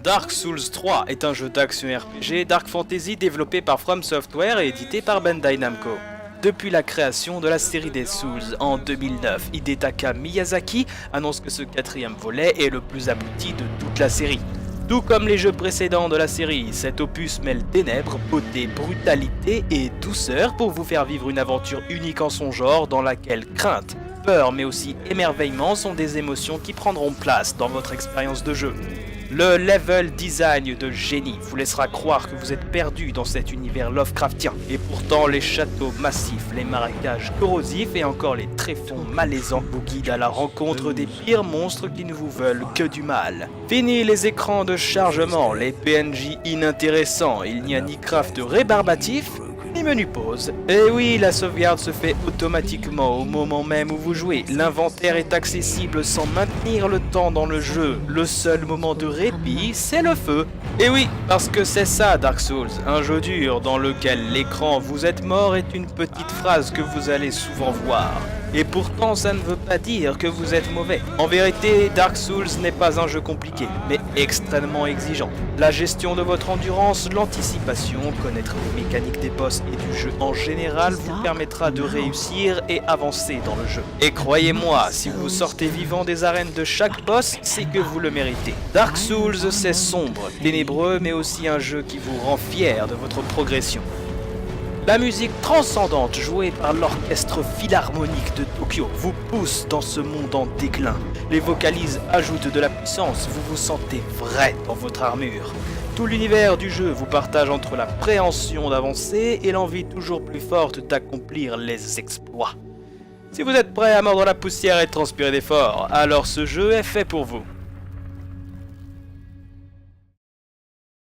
Dark Souls 3 est un jeu d'action RPG Dark Fantasy développé par From Software et édité par Bandai Namco. Depuis la création de la série des Souls en 2009, Hidetaka Miyazaki annonce que ce quatrième volet est le plus abouti de toute la série. Tout comme les jeux précédents de la série, cet opus mêle ténèbres, beauté, brutalité et douceur pour vous faire vivre une aventure unique en son genre dans laquelle crainte, peur mais aussi émerveillement sont des émotions qui prendront place dans votre expérience de jeu. Le level design de génie vous laissera croire que vous êtes perdu dans cet univers Lovecraftien. Et pourtant, les châteaux massifs, les marécages corrosifs et encore les tréfonds malaisants vous guident à la rencontre des pires monstres qui ne vous veulent que du mal. Fini les écrans de chargement, les PNJ inintéressants, il n'y a ni craft rébarbatif, ni menu pause. Et oui, la sauvegarde se fait automatiquement au moment même où vous jouez. L'inventaire est accessible sans maintenir le temps dans le jeu. Le seul moment de répit, c'est le feu. Et oui, parce que c'est ça Dark Souls, un jeu dur dans lequel l'écran "vous êtes mort" est une petite phrase que vous allez souvent voir. Et pourtant, ça ne veut pas dire que vous êtes mauvais. En vérité, Dark Souls n'est pas un jeu compliqué, mais extrêmement exigeant. La gestion de votre endurance, l'anticipation, connaître les mécaniques des boss et du jeu en général vous permettra de réussir et avancer dans le jeu. Et croyez-moi, si vous sortez vivant des arènes de chaque boss, c'est que vous le méritez. Dark Souls, c'est sombre, ténébreux, mais aussi un jeu qui vous rend fier de votre progression. La musique transcendante jouée par l'orchestre philharmonique de Tokyo vous pousse dans ce monde en déclin. Les vocalises ajoutent de la puissance, vous vous sentez vrai dans votre armure. Tout l'univers du jeu vous partage entre la préhension d'avancer et l'envie toujours plus forte d'accomplir les exploits. Si vous êtes prêt à mordre la poussière et transpirer d'efforts, alors ce jeu est fait pour vous.